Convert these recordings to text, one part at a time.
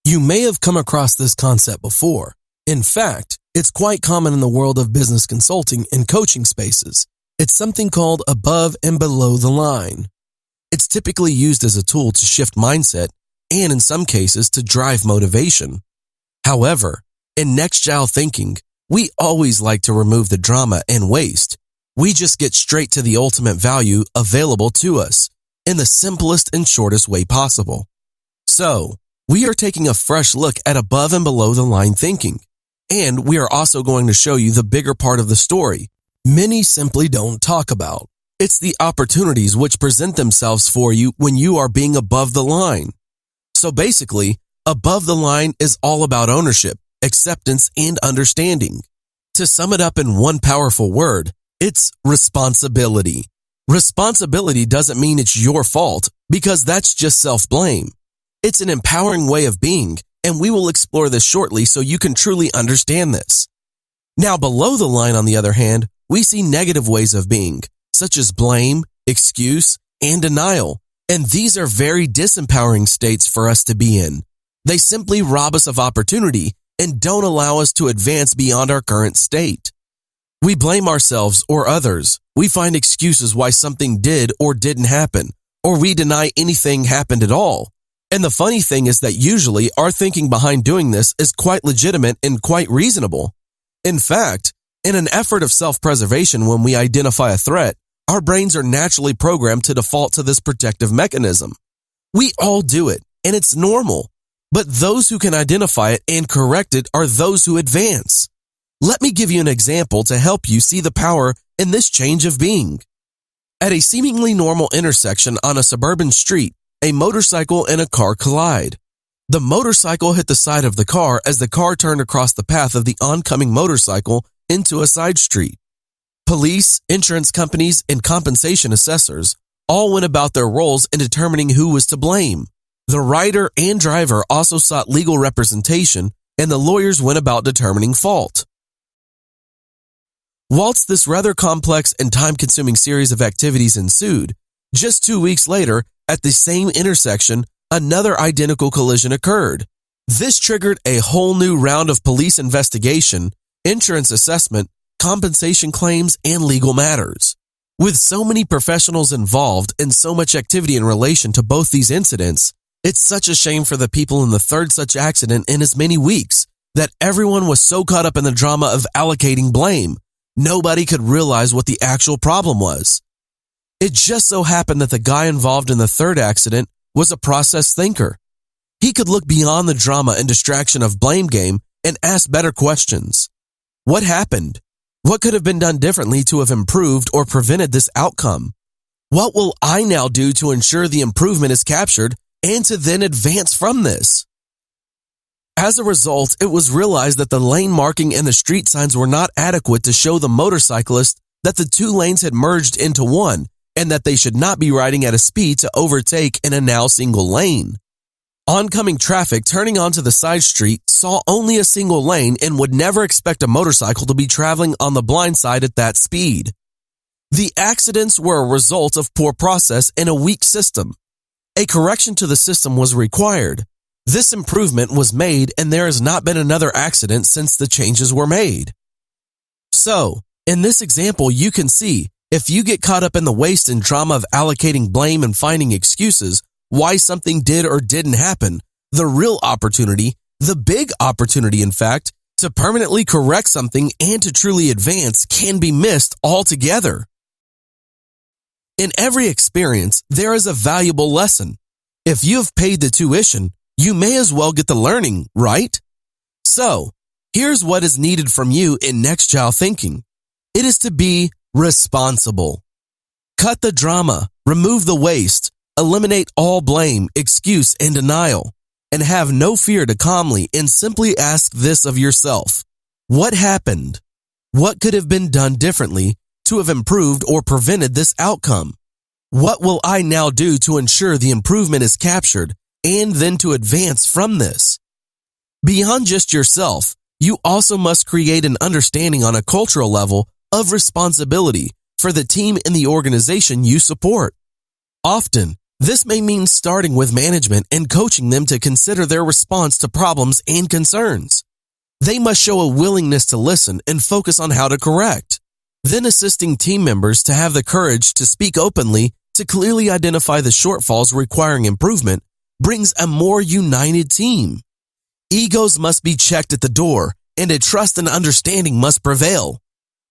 You may have come across this concept before. In fact, it's quite common in the world of business consulting and coaching spaces. It's something called above and below the line. It's typically used as a tool to shift mindset and in some cases to drive motivation. However, in NEXTGILE thinking, we always like to remove the drama and waste. We just get straight to the ultimate value available to us in the simplest and shortest way possible. So, we are taking a fresh look at above and below the line thinking. And we are also going to show you the bigger part of the story many simply don't talk about. It's the opportunities which present themselves for you when you are being above the line. So basically, above the line is all about ownership, acceptance, and understanding. To sum it up in one powerful word, it's responsibility. Responsibility doesn't mean it's your fault because that's just self-blame. It's an empowering way of being, and we will explore this shortly so you can truly understand this. Now, below the line, on the other hand, we see negative ways of being, such as blame, excuse, and denial, and these are very disempowering states for us to be in. They simply rob us of opportunity and don't allow us to advance beyond our current state. We blame ourselves or others. We find excuses why something did or didn't happen, or we deny anything happened at all. And the funny thing is that usually our thinking behind doing this is quite legitimate and quite reasonable. In fact, in an effort of self-preservation, when we identify a threat, our brains are naturally programmed to default to this protective mechanism. We all do it, and it's normal. But those who can identify it and correct it are those who advance. Let me give you an example to help you see the power in this change of being. At a seemingly normal intersection on a suburban street, a motorcycle and a car collide. The motorcycle hit the side of the car as the car turned across the path of the oncoming motorcycle into a side street. Police, insurance companies, and compensation assessors all went about their roles in determining who was to blame. The rider and driver also sought legal representation, and the lawyers went about determining fault. Whilst this rather complex and time-consuming series of activities ensued, just 2 weeks later, at the same intersection, another identical collision occurred. This triggered a whole new round of police investigation, insurance assessment, compensation claims, and legal matters. With so many professionals involved and so much activity in relation to both these incidents, it's such a shame for the people in the third such accident in as many weeks that everyone was so caught up in the drama of allocating blame. Nobody could realize what the actual problem was. It just so happened that the guy involved in the third accident was a process thinker. He could look beyond the drama and distraction of blame game and ask better questions. What happened? What could have been done differently to have improved or prevented this outcome? What will I now do to ensure the improvement is captured and to then advance from this? As a result, it was realized that the lane marking and the street signs were not adequate to show the motorcyclist that the two lanes had merged into one and that they should not be riding at a speed to overtake in a now single lane. Oncoming traffic turning onto the side street saw only a single lane and would never expect a motorcycle to be traveling on the blind side at that speed. The accidents were a result of poor process and a weak system. A correction to the system was required. This improvement was made and there has not been another accident since the changes were made. So, in this example, you can see if you get caught up in the waste and drama of allocating blame and finding excuses why something did or didn't happen, the real opportunity, the big opportunity in fact, to permanently correct something and to truly advance can be missed altogether. In every experience, there is a valuable lesson. If you have paid the tuition, you may as well get the learning, right? So, here's what is needed from you in NEXTGILE thinking. It is to be responsible. Cut the drama, remove the waste, eliminate all blame, excuse, and denial, and have no fear to calmly and simply ask this of yourself. What happened? What could have been done differently to have improved or prevented this outcome? What will I now do to ensure the improvement is captured and then to advance from this? Beyond just yourself, you also must create an understanding on a cultural level of responsibility for the team and the organization you support. Often, This may mean starting with management and coaching them to consider their response to problems and concerns. They must show a willingness to listen and focus on how to correct. Then assisting team members to have the courage to speak openly to clearly identify the shortfalls requiring improvement brings a more united team. Egos must be checked at the door, and a trust and understanding must prevail.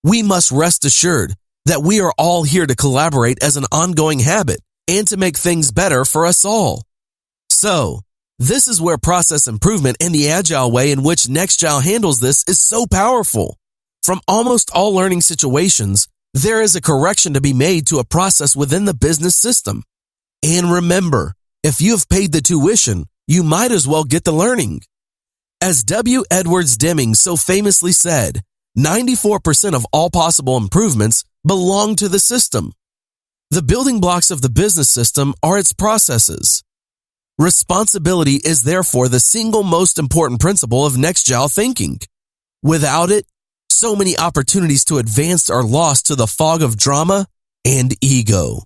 We must rest assured that we are all here to collaborate as an ongoing habit and to make things better for us all. So, this is where process improvement and the agile way in which NEXTGILE handles this is so powerful. From almost all learning situations, there is a correction to be made to a process within the business system. And remember, if you have paid the tuition, you might as well get the learning. As W. Edwards Deming so famously said, 94% of all possible improvements belong to the system. The building blocks of the business system are its processes. Responsibility is therefore the single most important principle of NEXTGILE thinking. Without it, so many opportunities to advance are lost to the fog of drama and ego.